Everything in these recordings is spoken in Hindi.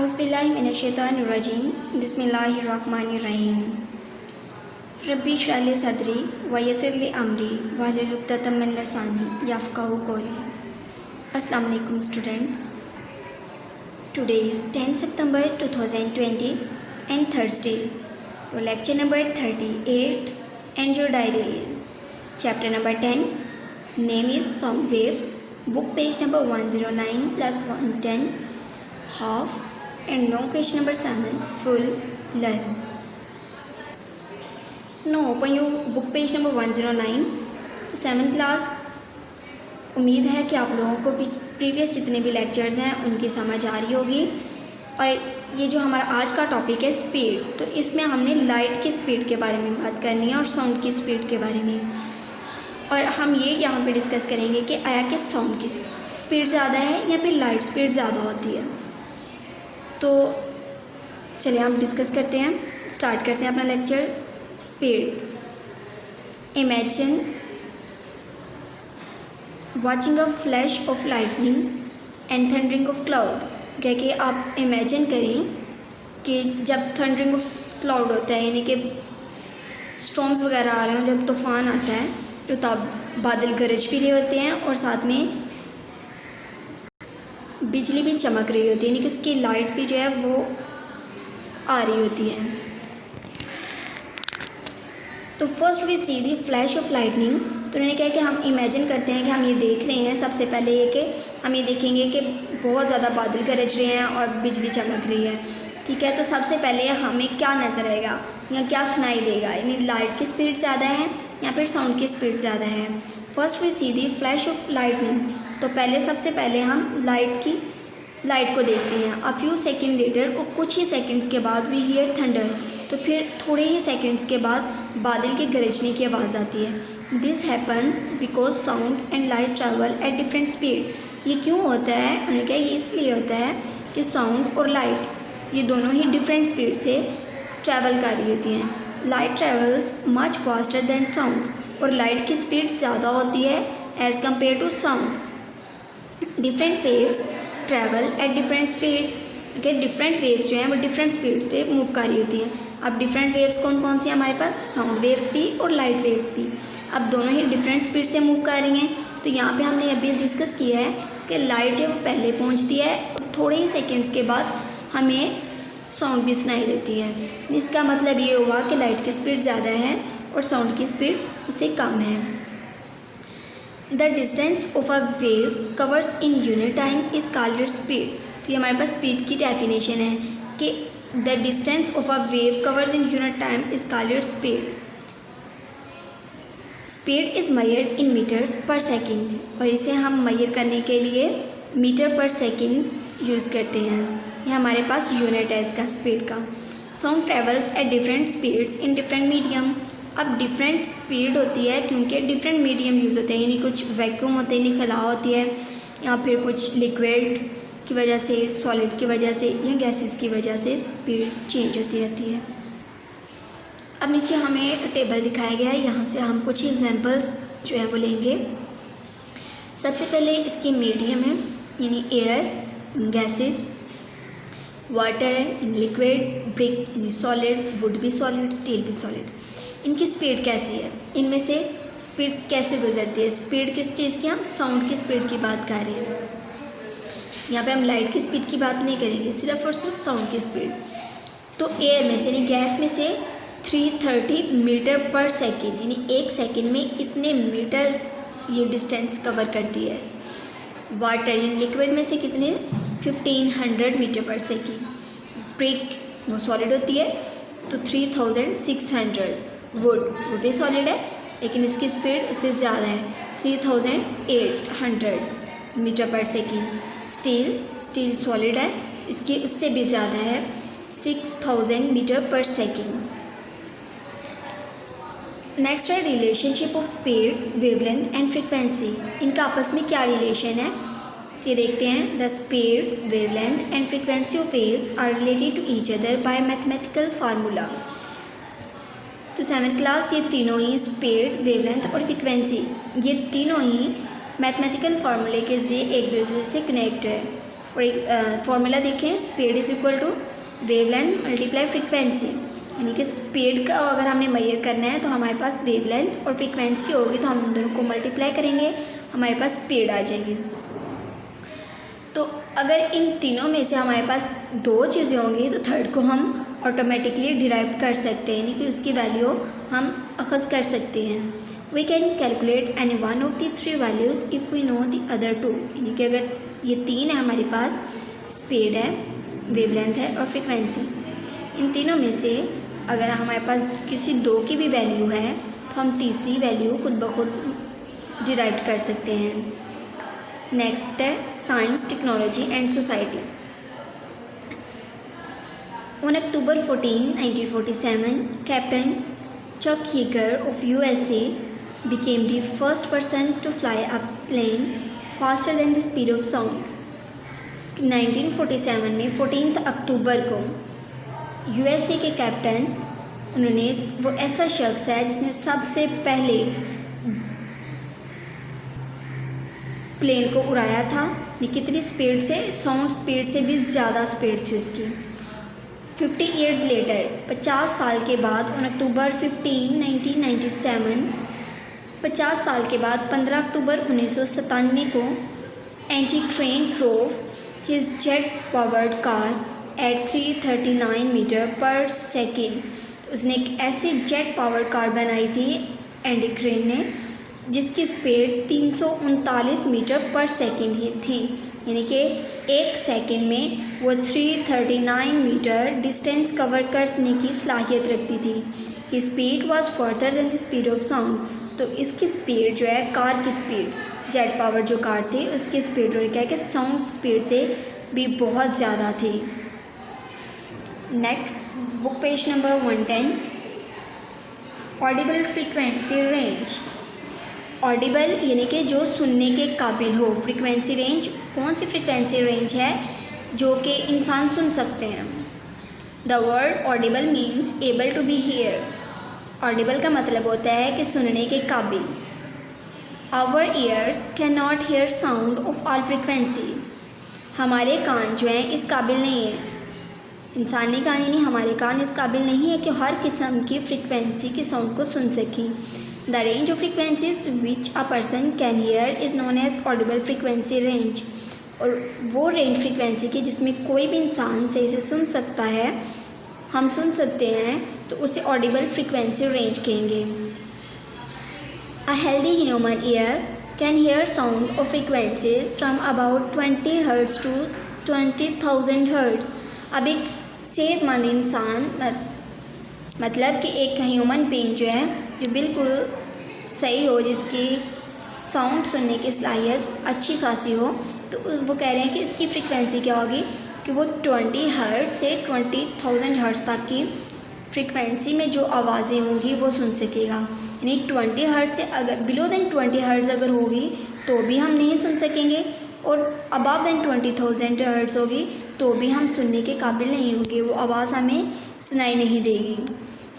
औज़ुबिल्लाहिमिनश्शैतानिर्रजीम बिस्मिल्लाहिर्रहमानिर्रहीम रब्बी इश्रह ली सदरी व यस्सिर ली अमरी वहलुल उक़दतम मिन लिसानी यफ़क़हू क़ौली। अस्सलाम वालेकुम students. Today is 10 September 2020 and Thursday. Your lecture number 38 and your diary is chapter number 10. Name is Sound Waves. Book page number 109 plus 110. Half and long question number 7 full learn. Now open your book page number 109. तो 7th क्लास उम्मीद है कि आप लोगों को प्रीवियस जितने भी लेक्चर्स हैं उनकी समझ आ रही होगी। और ये जो हमारा आज का टॉपिक है स्पीड, तो इसमें हमने लाइट की स्पीड के बारे में बात करनी है और साउंड की स्पीड के बारे में। और हम ये यहाँ पे डिस्कस करेंगे कि आया कि साउंड की स्पीड ज़्यादा है या फिर लाइट स्पीड ज़्यादा होती है। तो चलिए हम डिस्कस करते हैं, स्टार्ट करते हैं अपना lecture. Speed. Imagine watching a flash of lightning and thundering of cloud. क्या कि आप इमेजिन करें कि जब थंडरिंग ऑफ क्लाउड होता है, यानी कि स्टॉर्म्स वगैरह आ रहे हो, जब तूफ़ान आता है तो तब बादल गरज भी रहे होते हैं और साथ में बिजली भी चमक रही होती है, यानी कि उसकी लाइट भी जो है वो आ रही होती है। तो first we see the flash of lightning. तो उन्होंने कहा कि हम इमेजिन करते हैं कि हम ये देख रहे हैं, सबसे पहले ये कि हम ये देखेंगे कि बहुत ज़्यादा बादल गरज रहे हैं और बिजली चमक रही है। ठीक है, तो सबसे पहले हमें क्या नज़र आएगा या क्या सुनाई देगा, यानी लाइट की स्पीड ज़्यादा है या फिर साउंड की स्पीड ज़्यादा है। First we see the flash of lightning. तो सबसे पहले हम लाइट को देखते हैं। अ फ्यू सेकेंड लेटर, और कुछ ही सेकेंड्स के बाद वी हियर थंडर। तो फिर थोड़े ही सेकेंड्स के बाद बादल के गरजने की आवाज़ आती है। This happens because sound and light travel at different speed. ये क्यों होता है? उन्होंने कहा ये इसलिए होता है कि साउंड और लाइट ये दोनों ही डिफरेंट स्पीड से ट्रैवल कर रही होती हैं। Light travels much faster than sound, और लाइट की स्पीड ज़्यादा होती है as compare to sound. Different waves travel at different speed. के डिफरेंट वेव्स जो हैं वो डिफरेंट स्पीड पे मूव कर रही होती हैं। अब डिफरेंट वेव्स कौन कौन सी हैं हमारे पास? साउंड वेव्स भी और लाइट वेव्स भी। अब दोनों ही डिफरेंट स्पीड से मूव कर रही हैं। तो यहाँ पे हमने अभी डिस्कस किया है कि लाइट जब पहले पहुँचती है थोड़े ही सेकेंड्स के बाद हमें साउंड भी सुनाई देती है। इसका मतलब ये हुआ कि लाइट की स्पीड ज़्यादा है और साउंड की स्पीड उससे कम है। The distance of a wave covers in unit time is called its speed. तो ये हमारे पास स्पीड की डेफिनेशन है कि the distance of a wave covers in unit time is called its speed. Speed is measured in metres per second, और इसे हम मेजर करने के लिए मीटर पर सेकेंड यूज़ करते हैं। ये हमारे पास यूनिट है इसका स्पीड का। Sound travels at different speeds in different medium. अब डिफरेंट स्पीड होती है क्योंकि डिफरेंट मीडियम यूज़ होते हैं, यानी कुछ वैक्यूम होते हैं, यानी खला होती है, या फिर कुछ लिक्विड की वजह से, सॉलिड की वजह से या गैसेस की वजह से स्पीड चेंज होती रहती है। अब नीचे हमें टेबल दिखाया गया है, यहाँ से हम कुछ एग्जांपल्स जो है वो लेंगे। सबसे पहले इसकी मीडियम है, यानी एयर, गैसेस, वाटर है, लिक्विड, ब्रिक यानी सॉलिड, वुड भी सॉलिड, स्टील भी सॉलिड। इनकी स्पीड कैसी है, इनमें से स्पीड कैसे गुजरती है? स्पीड किस चीज़ की? हम साउंड की स्पीड की बात कर रहे हैं। यहाँ पे हम लाइट की स्पीड की बात नहीं करेंगे, सिर्फ और सिर्फ साउंड की स्पीड। तो एयर में से यानी गैस में से 330 मीटर पर सेकेंड, यानी एक सेकेंड में इतने मीटर ये डिस्टेंस कवर करती है। वाटर यानी लिक्विड में से कितने? 1500 मीटर पर सेकेंड। ब्रिक वो सॉलिड होती है तो 3600। वुड भी सॉलिड है लेकिन इसकी स्पीड उससे ज़्यादा है, 3800 metre per second. Steel solid है, इसकी उससे भी ज़्यादा है, 6000 मीटर पर सेकेंड। नेक्स्ट है relationship of speed, wavelength and frequency. इनका आपस में क्या रिलेशन है ये देखते हैं। The speed, wavelength and frequency of waves are related to each other by mathematical formula. तो 7th क्लास ये तीनों ही स्पीड, वेवलेंथ और फ्रीक्वेंसी ये तीनों ही मैथमेटिकल फार्मूले के ज़रिए एक दूसरे से कनेक्ट है। और फॉर्मूला देखें, speed is equal to wavelength multiply frequency, यानी कि स्पीड का अगर हमने मेजर करना है तो हमारे पास वेवलेंथ और फ्रीक्वेंसी होगी, तो हम दोनों को मल्टीप्लाई करेंगे, हमारे पास स्पीड आ जाएगी। तो अगर इन तीनों में से हमारे पास दो चीज़ें होंगी तो थर्ड को हम ऑटोमेटिकली डिराइव कर सकते हैं, यानी कि उसकी वैल्यू हम अखज़ कर सकते हैं। We can calculate any one of the three values if we know the other two, यानी कि अगर ये तीन है हमारे पास, स्पीड है, वेवलेंथ है और फ्रीक्वेंसी, इन तीनों में से अगर हमारे पास किसी दो की भी वैल्यू है तो हम तीसरी वैल्यू खुद ब खुद डिराइव कर सकते हैं। नेक्स्ट है science, technology and society. On October 14, 1947, Captain Chuck Yeager of USA became the first person to fly a plane faster than the speed of sound. 1947 में 14 अक्टूबर को USA के कैप्टन, उन्होंने, वो ऐसा शख्स है जिसने सबसे पहले प्लेन को उड़ाया था। ये कितनी स्पीड से, साउंड स्पीड से भी ज़्यादा स्पीड थी उसकी। 50 ईयर्स लेटर, 50 साल के बाद, ऑन अक्टूबर 15, 1997, 50 साल के बाद 15 अक्टूबर 1997 को Andy Green drove his jet powered car at 339 metre per second. उसने एक ऐसी जेट पावर्ड कार बनाई थी एंटी ट्रेन ने जिसकी स्पीड 339 मीटर पर सेकेंड ही थी, यानी कि एक सेकेंड में वो 339 मीटर डिस्टेंस कवर करने की सलाहियत रखती थी। He speed was further than the speed of sound, तो इसकी स्पीड जो है, कार की स्पीड, जेट पावर जो कार थी उसकी स्पीड और क्या है कि साउंड स्पीड से भी बहुत ज़्यादा थी। Next book page number 110, Audible frequency range. Audible यानी कि जो सुनने के काबिल हो, फ्रीक्वेंसी रेंज, कौन सी फ्रीक्वेंसी रेंज है जो कि इंसान सुन सकते हैं। The word audible means able to be hear. Audible का मतलब होता है कि सुनने के काबिल। Our ears can not hear sound of all frequencies. हमारे कान जो हैं इस काबिल नहीं है, इंसानी कान यानी हमारे कान इस काबिल नहीं है कि हर किस्म की फ्रीक्वेंसी की साउंड को सुन सकें। The range of frequencies which a person can hear is known as audible frequency range. और वो रेंज फ्रीक्वेंसी की जिसमें कोई भी इंसान सही से सुन सकता है, हम सुन सकते हैं, तो उसे ऑडिबल फ्रीक्वेंसी रेंज कहेंगे। A healthy human ear can hear sound of frequencies from about 20 hertz to 20,000 hertz. अब एक सेहतमंद इंसान, मतलब कि एक ह्यूमन बीइंग जो है, जो बिल्कुल सही हो, जिसकी साउंड सुनने की सलाहियत अच्छी खासी हो, तो वो कह रहे हैं कि इसकी फ्रीक्वेंसी क्या होगी कि वो 20 हर्ट्ज से 20,000 हर्ट्ज तक की फ्रीक्वेंसी में जो आवाज़ें होंगी वो सुन सकेगा। यानी 20 हर्ट्ज से अगर बिलो देन 20 हर्ट्ज अगर होगी तो भी हम नहीं सुन सकेंगे, और अबव देन 20,000 हर्ट्ज होगी तो भी हम सुनने के काबिल नहीं होंगे, वो आवाज़ हमें सुनाई नहीं देगी।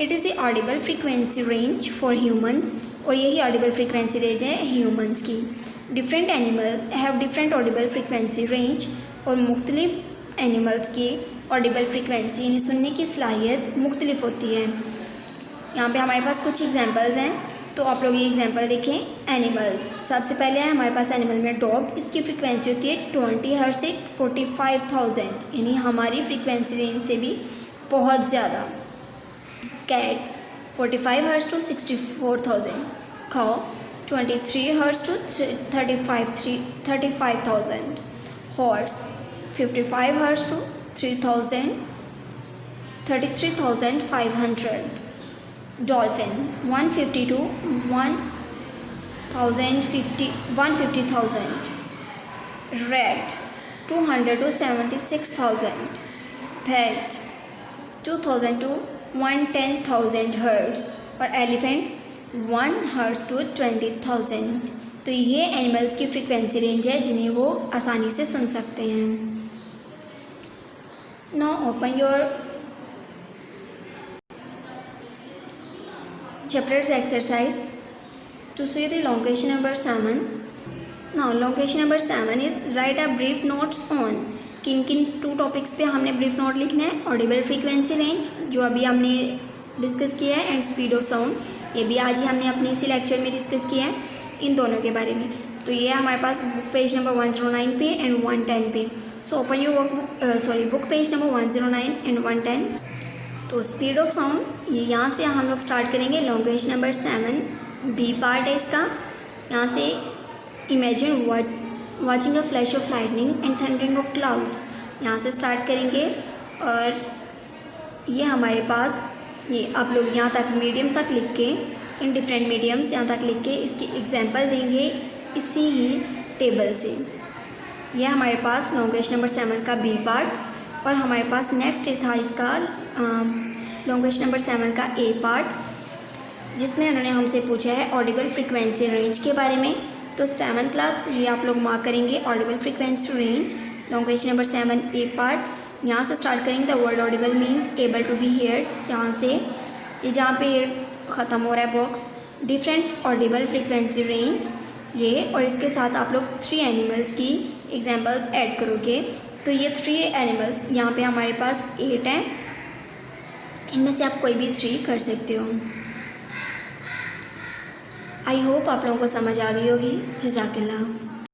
It is the Audible frequency range for humans, और यही ऑडिबल फ्रीक्वेंसी रेंज है ह्यूमंस की। Different animals have different audible frequency range, और मुख्तलिफ एनिमल्स की ऑडिबल फ्रीक्वेंसी यानी सुनने की सलाहियत मुख्तलिफ होती है। यहाँ पे हमारे पास कुछ एग्जांपल्स हैं, तो आप लोग ये एग्जांपल देखें। एनिमल्स, सबसे पहले है हमारे पास एनिमल में डॉग, इसकी फ्रीक्वेंसी होती है 20 हर्ट्ज से 45,000, यानी हमारी फ्रीक्वेंसी रेंज से भी बहुत ज़्यादा। Cat 45 hertz to 64,000। Cow 23 hertz to 35,000। Horse 55 hertz to 33,500। Dolphin 150 to 150,000। Rat 200 to 76,000। Bat 2,000 to 110,000 hertz. और एलिफेंट 1 हर्ट्ज टू 20,000। तो ये एनिमल्स की फ्रीक्वेंसी रेंज है जिन्हें वो आसानी से सुन सकते हैं। Now open your chapters exercise to see the long question number 7. Now long question number 7 is write a brief notes on किन किन 2 टॉपिक्स पे हमने ब्रीफ नोट लिखना है, ऑडिबल फ्रीक्वेंसी रेंज जो अभी हमने डिस्कस किया है, एंड स्पीड ऑफ साउंड, ये भी आज ही हमने अपने इसी लेक्चर में डिस्कस किया है, इन दोनों के बारे में। तो ये हमारे पास बुक पेज नंबर 109 पे एंड 110 पे। So open your book page number 109 and 110। तो स्पीड ऑफ साउंड ये यहाँ से हम लोग स्टार्ट करेंगे। लैंग्वेज नंबर 7 बी पार्ट है इसका। यहाँ से imagine watching a flash of lightning and thundering of clouds, यहाँ से स्टार्ट करेंगे। और ये हमारे पास ये आप लोग यहाँ तक मीडियम तक लिख के, इन डिफरेंट मीडियम्स यहाँ तक लिख के इसकी एग्जांपल देंगे इसी ही टेबल से। यह हमारे पास लैंग्वेज नंबर 7 का बी पार्ट। और हमारे पास नेक्स्ट था इसका लैंग्वेज नंबर 7 का ए पार्ट, जिसमें उन्होंने हमसे पूछा है ऑडिबल फ्रीक्वेंसी रेंज के बारे में। तो 7th क्लास ये आप लोग मार्क करेंगे, audible frequency range language number 7 A part. यहाँ से स्टार्ट करेंगे। The word audible means able to be heard, यहाँ से ये जहाँ पे ख़त्म हो रहा है box, different audible frequency range ये, और इसके साथ आप लोग 3 एनिमल्स की एग्जांपल्स ऐड करोगे। तो ये 3 एनिमल्स यहाँ पे हमारे पास 8 हैं, इनमें से आप कोई भी 3 कर सकते हो। आई होप आप लोगों को समझ आ गई होगी। जज़ाकल्लाह।